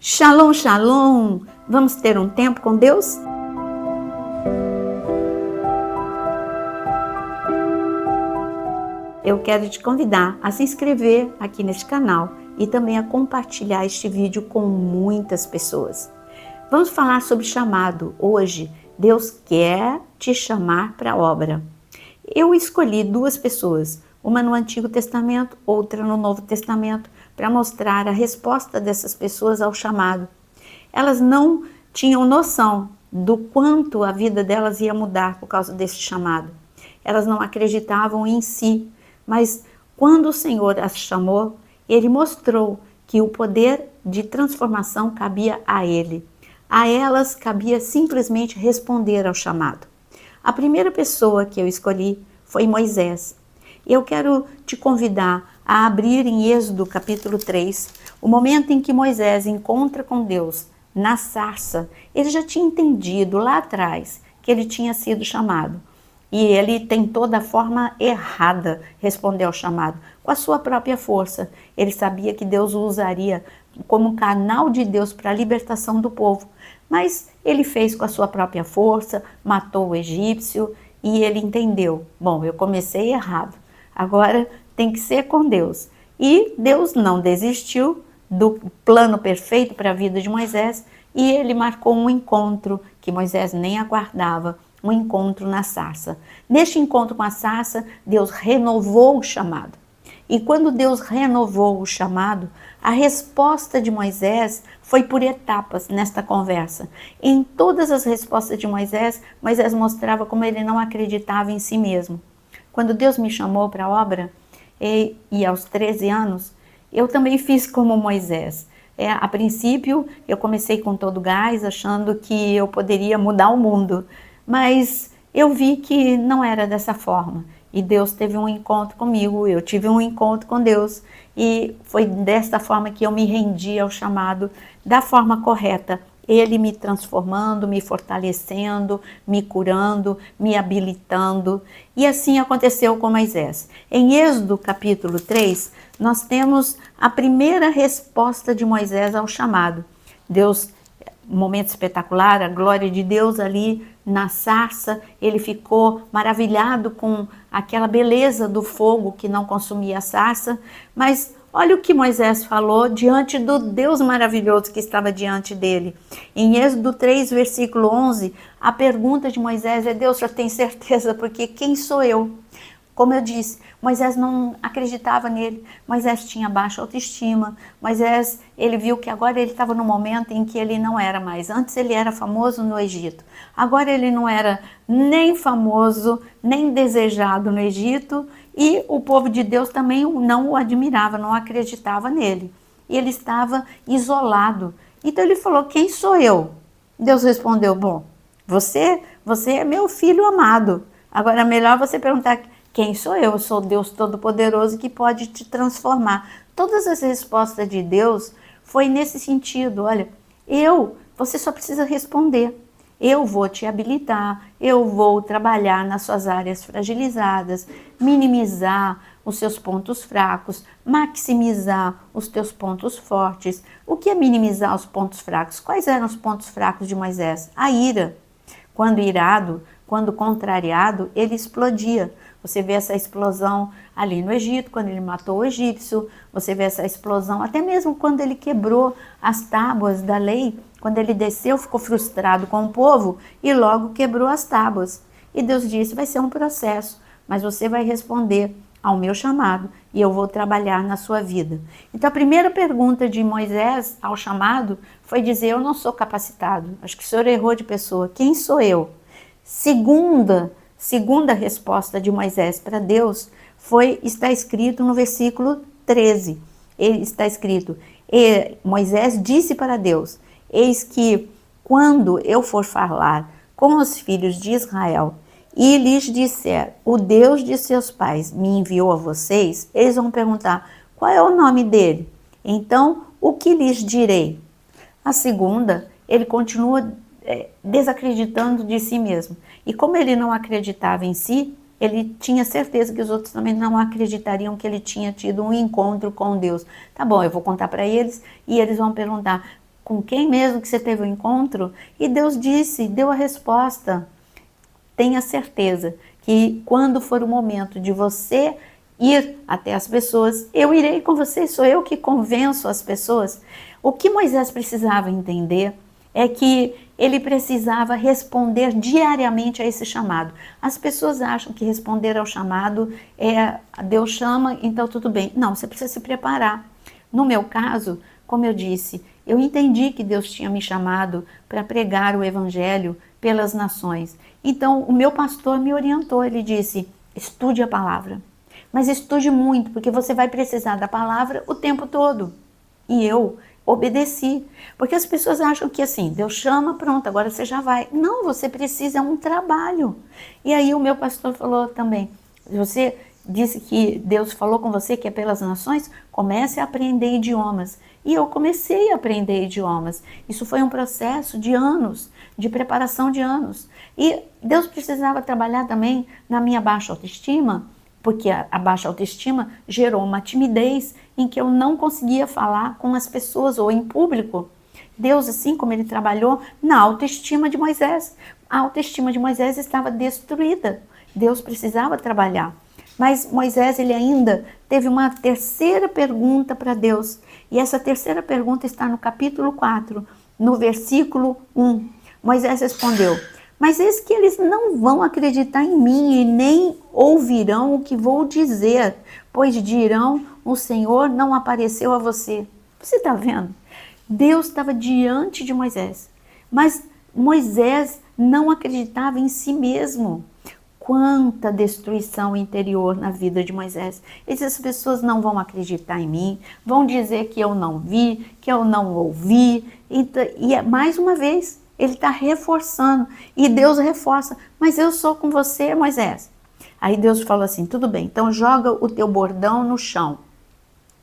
Shalom, shalom! Vamos ter um tempo com Deus? Eu quero te convidar a se inscrever aqui neste canal e também a compartilhar este vídeo com muitas pessoas. Vamos falar sobre chamado. Hoje, Deus quer te chamar para a obra. Eu escolhi duas pessoas, uma no Antigo Testamento, outra no Novo Testamento, para mostrar a resposta dessas pessoas ao chamado. Elas não tinham noção do quanto a vida delas ia mudar por causa desse chamado. Elas não acreditavam em si, mas quando o Senhor as chamou, Ele mostrou que o poder de transformação cabia a Ele. A elas cabia simplesmente responder ao chamado. A primeira pessoa que eu escolhi foi Moisés. Eu quero te convidar a abrir em Êxodo capítulo 3, o momento em que Moisés encontra com Deus na sarça. Ele já tinha entendido lá atrás que ele tinha sido chamado. E ele tentou da forma errada responder ao chamado, com a sua própria força. Ele sabia que Deus o usaria como canal de Deus para a libertação do povo. Mas ele fez com a sua própria força, matou o egípcio e ele entendeu. Bom, eu comecei errado, agora tem que ser com Deus. E Deus não desistiu do plano perfeito para a vida de Moisés e ele marcou um encontro que Moisés nem aguardava, um encontro na sarça. Neste encontro com a sarça, Deus renovou o chamado. E quando Deus renovou o chamado, a resposta de Moisés foi por etapas nesta conversa. Em todas as respostas de Moisés, Moisés mostrava como ele não acreditava em si mesmo. Quando Deus me chamou para a obra, e aos 13 anos, eu também fiz como Moisés. A princípio, eu comecei com todo gás, achando que eu poderia mudar o mundo. Mas eu vi que não era dessa forma. E Deus teve um encontro comigo, eu tive um encontro com Deus. E foi desta forma que eu me rendi ao chamado, da forma correta. Ele me transformando, me fortalecendo, me curando, me habilitando. E assim aconteceu com Moisés. Em Êxodo capítulo 3, nós temos a primeira resposta de Moisés ao chamado. Deus, um momento espetacular, a glória de Deus ali na sarça, ele ficou maravilhado com aquela beleza do fogo que não consumia a sarça, mas olha o que Moisés falou diante do Deus maravilhoso que estava diante dele. Em Êxodo 3, versículo 11, a pergunta de Moisés é: Deus, já tem certeza, porque quem sou eu? Como eu disse, Moisés não acreditava nele, Moisés tinha baixa autoestima, Moisés, ele viu que agora ele estava no momento em que ele não era mais. Antes ele era famoso no Egito, agora ele não era nem famoso, nem desejado no Egito, e o povo de Deus também não o admirava, não acreditava nele. E ele estava isolado. Então ele falou: quem sou eu? Deus respondeu: bom, você é meu filho amado. Agora é melhor você perguntar: quem sou eu? Eu sou Deus Todo-Poderoso que pode te transformar. Todas as respostas de Deus foi nesse sentido. Olha, você só precisa responder. Eu vou te habilitar, eu vou trabalhar nas suas áreas fragilizadas, minimizar os seus pontos fracos, maximizar os teus pontos fortes. O que é minimizar os pontos fracos? Quais eram os pontos fracos de Moisés? A ira. Quando irado, quando contrariado, ele explodia. Você vê essa explosão ali no Egito, quando ele matou o egípcio. Você vê essa explosão até mesmo quando ele quebrou as tábuas da lei. Quando ele desceu, ficou frustrado com o povo e logo quebrou as tábuas. E Deus disse: vai ser um processo, mas você vai responder ao meu chamado e eu vou trabalhar na sua vida. Então a primeira pergunta de Moisés ao chamado foi dizer: eu não sou capacitado. Acho que o senhor errou de pessoa. Quem sou eu? Segunda resposta de Moisés para Deus está escrito no versículo 13. Está escrito: Moisés disse para Deus: eis que quando eu for falar com os filhos de Israel e lhes disser: o Deus de seus pais me enviou a vocês, eles vão perguntar: qual é o nome dele? Então, o que lhes direi? A segunda, ele continua desacreditando de si mesmo. E como ele não acreditava em si, ele tinha certeza que os outros também não acreditariam que ele tinha tido um encontro com Deus. Tá bom, eu vou contar para eles e eles vão perguntar: com quem mesmo que você teve o encontro? E Deus disse, deu a resposta. Tenha certeza que quando for o momento de você ir até as pessoas, eu irei com você, sou eu que convenço as pessoas. O que Moisés precisava entender é que ele precisava responder diariamente a esse chamado. As pessoas acham que responder ao chamado é Deus chama, então tudo bem. Não, você precisa se preparar. No meu caso, como eu disse, eu entendi que Deus tinha me chamado para pregar o evangelho pelas nações. Então, o meu pastor me orientou, ele disse, estude a palavra. Mas estude muito, porque você vai precisar da palavra o tempo todo. E eu obedeci. Porque as pessoas acham que assim, Deus chama, pronto, agora você já vai. Não, você precisa, é um trabalho. E aí o meu pastor falou também, você disse que Deus falou com você que é pelas nações, comece a aprender idiomas. E eu comecei a aprender idiomas. Isso foi um processo de anos, de preparação de anos. E Deus precisava trabalhar também na minha baixa autoestima, porque a baixa autoestima gerou uma timidez em que eu não conseguia falar com as pessoas ou em público. Deus, assim como ele trabalhou na autoestima de Moisés. A autoestima de Moisés estava destruída. Deus precisava trabalhar. Mas Moisés, ele ainda teve uma terceira pergunta para Deus. E essa terceira pergunta está no capítulo 4, no versículo 1. Moisés respondeu, mas eis que eles não vão acreditar em mim e nem ouvirão o que vou dizer, pois dirão, o Senhor não apareceu a você. Você está vendo? Deus estava diante de Moisés, mas Moisés não acreditava em si mesmo. Quanta destruição interior na vida de Moisés. Essas pessoas não vão acreditar em mim, vão dizer que eu não vi, que eu não ouvi. E mais uma vez, ele está reforçando. E Deus reforça, mas eu sou com você, Moisés. Aí Deus falou assim, tudo bem, então joga o teu bordão no chão.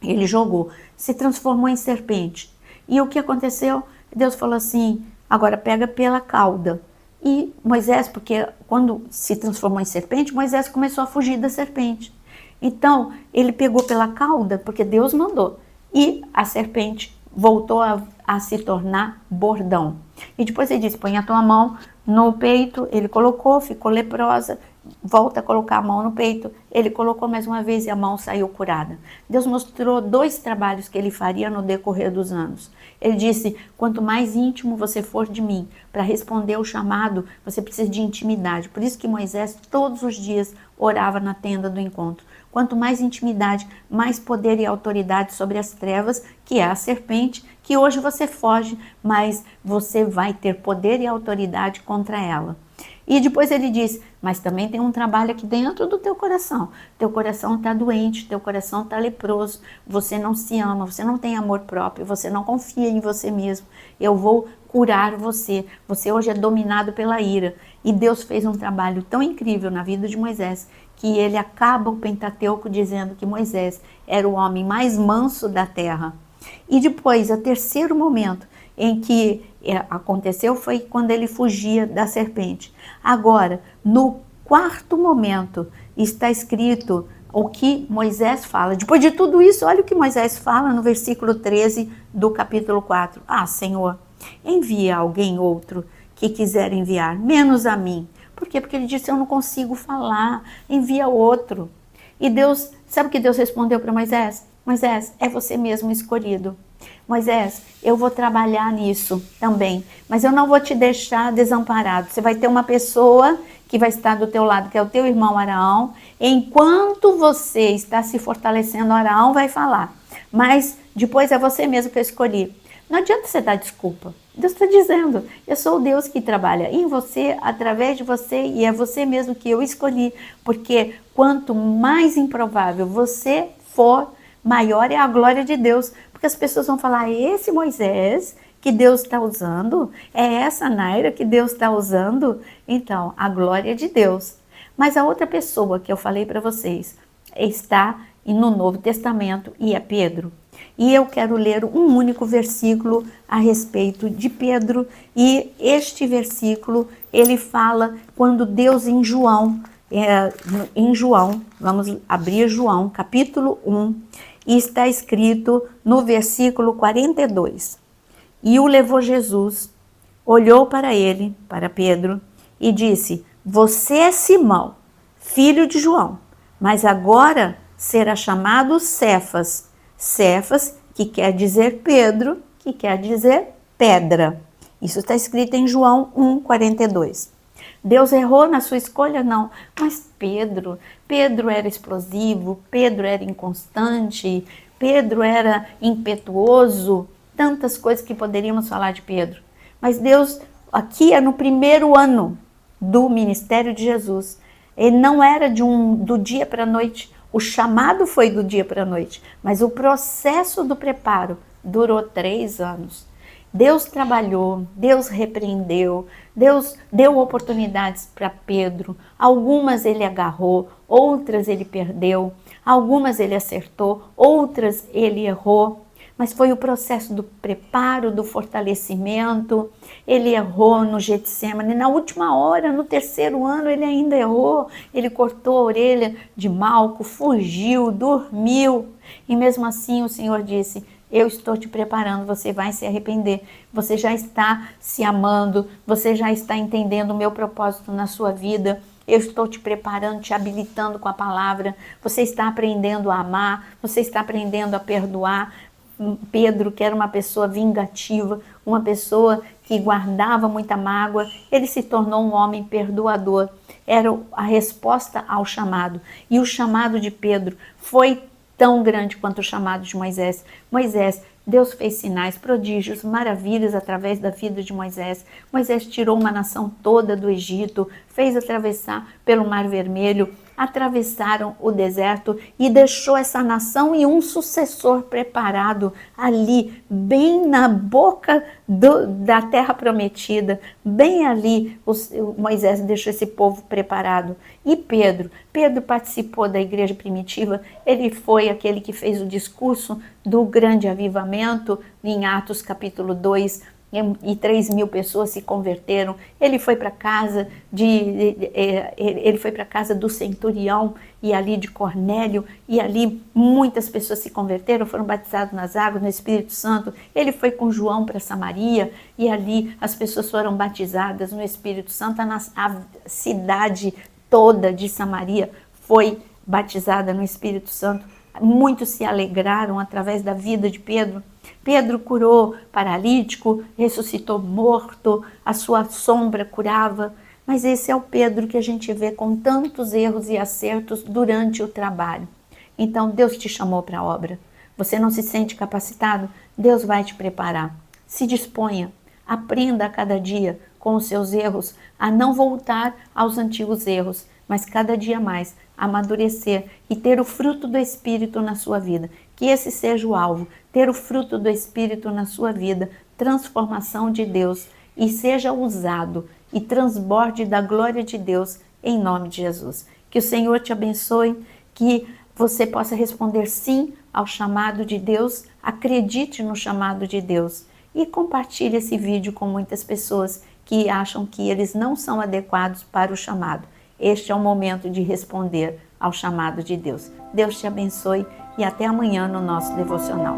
Ele jogou, se transformou em serpente. E o que aconteceu? Deus falou assim, agora pega pela cauda. E Moisés, porque quando se transformou em serpente, Moisés começou a fugir da serpente. Então, ele pegou pela cauda, porque Deus mandou, e a serpente voltou a se tornar bordão. E depois ele disse, põe a tua mão no peito, ele colocou, ficou leprosa, volta a colocar a mão no peito, ele colocou mais uma vez e a mão saiu curada. Deus mostrou 2 trabalhos que ele faria no decorrer dos anos. Ele disse, quanto mais íntimo você for de mim, para responder o chamado, você precisa de intimidade. Por isso que Moisés todos os dias orava na tenda do encontro. Quanto mais intimidade, mais poder e autoridade sobre as trevas, que é a serpente, que hoje você foge, mas você vai ter poder e autoridade contra ela. E depois ele diz, mas também tem um trabalho aqui dentro do teu coração. Teu coração está doente, teu coração está leproso, você não se ama, você não tem amor próprio, você não confia em você mesmo. Eu vou curar você. Você hoje é dominado pela ira. E Deus fez um trabalho tão incrível na vida de Moisés, que ele acaba o Pentateuco dizendo que Moisés era o homem mais manso da terra. E depois, o terceiro momento em que aconteceu foi quando ele fugia da serpente. Agora, no 4º momento, está escrito o que Moisés fala. Depois de tudo isso, olha o que Moisés fala no versículo 13 do capítulo 4. Ah, Senhor, envia alguém outro que quiser enviar, menos a mim. Por quê? Porque ele disse, eu não consigo falar, envia outro. E Deus, sabe o que Deus respondeu para Moisés? Moisés, é você mesmo escolhido. Moisés, eu vou trabalhar nisso também, mas eu não vou te deixar desamparado. Você vai ter uma pessoa que vai estar do teu lado, que é o teu irmão Araão. Enquanto você está se fortalecendo, Araão vai falar. Mas depois é você mesmo que eu escolhi. Não adianta você dar desculpa. Deus está dizendo, eu sou o Deus que trabalha em você, através de você, e é você mesmo que eu escolhi. Porque quanto mais improvável você for, maior é a glória de Deus. Porque as pessoas vão falar, esse Moisés que Deus está usando, é essa Naira que Deus está usando. Então, a glória de Deus. Mas a outra pessoa que eu falei para vocês está no Novo Testamento e é Pedro. E eu quero ler um único versículo a respeito de Pedro. E este versículo, ele fala quando Deus em João, vamos abrir João, capítulo 1, e está escrito no versículo 42. e o levou Jesus, olhou para ele, para Pedro, e disse: você é Simão, filho de João, mas agora será chamado Cefas. Cefas, que quer dizer Pedro, que quer dizer pedra. Isso está escrito em João 1,42. Deus errou na sua escolha? Não. Mas Pedro era explosivo, Pedro era inconstante, Pedro era impetuoso, tantas coisas que poderíamos falar de Pedro. Mas Deus, aqui é no primeiro ano do ministério de Jesus. Ele não era do dia para a noite. O chamado foi do dia para a noite, mas o processo do preparo durou 3 anos. Deus trabalhou, Deus repreendeu, Deus deu oportunidades para Pedro. Algumas ele agarrou, outras ele perdeu, algumas ele acertou, outras ele errou. Mas foi o processo do preparo, do fortalecimento. Ele errou no Getsemane, na última hora, no 3º ano, ele ainda errou. Ele cortou a orelha de Malco, fugiu, dormiu. E mesmo assim o Senhor disse: eu estou te preparando, você vai se arrepender. Você já está se amando, você já está entendendo o meu propósito na sua vida. Eu estou te preparando, te habilitando com a palavra. Você está aprendendo a amar, você está aprendendo a perdoar. Pedro, que era uma pessoa vingativa, uma pessoa que guardava muita mágoa, ele se tornou um homem perdoador. Era a resposta ao chamado. E o chamado de Pedro foi tão grande quanto o chamado de Moisés. Deus fez sinais, prodígios, maravilhas através da vida de Moisés. Moisés tirou uma nação toda do Egito, fez atravessar pelo Mar Vermelho, atravessaram o deserto e deixou essa nação e um sucessor preparado ali, bem na boca da terra prometida, bem ali Moisés deixou esse povo preparado. E Pedro participou da igreja primitiva, ele foi aquele que fez o discurso do grande avivamento em Atos capítulo 2, e 3.000 pessoas se converteram. Ele foi para casa do centurião e ali de Cornélio, e ali muitas pessoas se converteram, foram batizadas nas águas, no Espírito Santo. Ele foi com João para Samaria e ali as pessoas foram batizadas no Espírito Santo. A cidade toda de Samaria foi batizada no Espírito Santo. Muitos se alegraram através da vida de Pedro. Pedro curou paralítico, ressuscitou morto, a sua sombra curava. Mas esse é o Pedro que a gente vê com tantos erros e acertos durante o trabalho. Então Deus te chamou para a obra. Você não se sente capacitado? Deus vai te preparar. Se disponha, aprenda a cada dia com os seus erros a não voltar aos antigos erros, mas cada dia mais amadurecer e ter o fruto do Espírito na sua vida. Que esse seja o alvo, ter o fruto do Espírito na sua vida, transformação de Deus, e seja usado e transborde da glória de Deus em nome de Jesus. Que o Senhor te abençoe, que você possa responder sim ao chamado de Deus, acredite no chamado de Deus e compartilhe esse vídeo com muitas pessoas que acham que eles não são adequados para o chamado. Este é o momento de responder ao chamado de Deus. Deus te abençoe e até amanhã no nosso devocional.